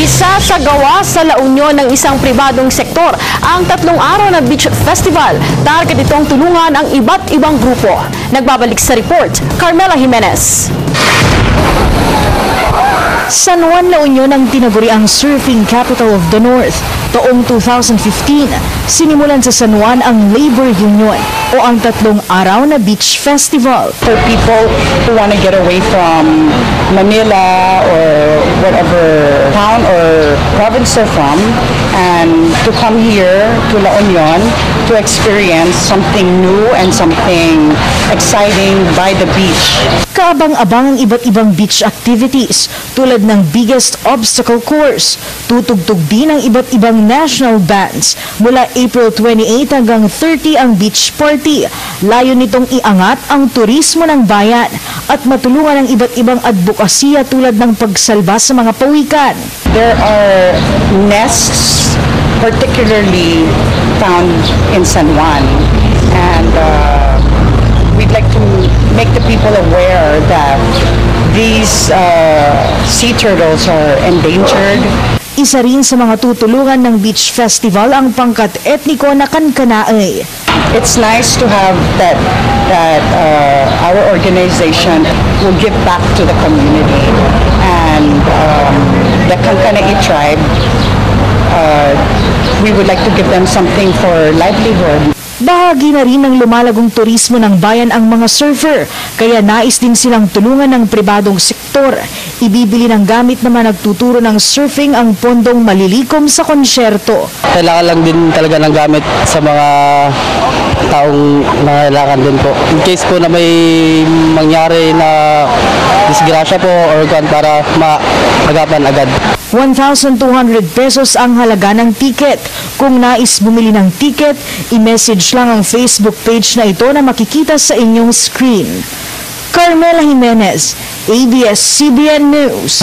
Isa sa gawa sa La Union ng isang pribadong sektor ang 3 araw na beach festival. Target itong tulungan ang iba't ibang grupo. Nagbabalik sa report, Carmela Jimenez. San Juan, La Union ang tinaguri ang surfing capital of the North. Taong 2015, sinimulan sa San Juan ang Labor Union o ang 3 araw na beach festival. For people who want to get away from Manila or whatever town or province they're from and to come here to La Union to experience something new and something exciting by the beach. Kaabang-abang ang iba't ibang beach activities tulad ng biggest obstacle course. Tutugtog din ang iba't ibang national bands. Mula April 28 hanggang 30 ang beach party. Layo nitong iangat ang turismo ng bayan at matulungan ang iba't ibang advokasya tulad ng pagsalba sa mga pawikan. There are nests particularly found in San Juan, and we'd like to make the people aware that these sea turtles are endangered. Isa rin sa mga tutulungan ng beach festival ang pangkat etniko na Kankanaey. It's nice to have that our organization will give back to the community, and the Kankanaey tribe, we would like to give them something for livelihood. Bahagi na rin ng lumalagong turismo ng bayan ang mga surfer, kaya nais din silang tulungan ng pribadong sektor. Ibibili ng gamit naman nagtuturo ng surfing ang pondong malilikom sa konsyerto. Kailangan lang din talaga ng gamit sa mga taong nangailangan din po. In case po na may mangyari na disgrasya po or para maagapan agad. 1,200 pesos ang halaga ng ticket. Kung nais bumili ng ticket, i-message lang ang Facebook page na ito na makikita sa inyong screen. Carmela Jimenez, ABS-CBN News.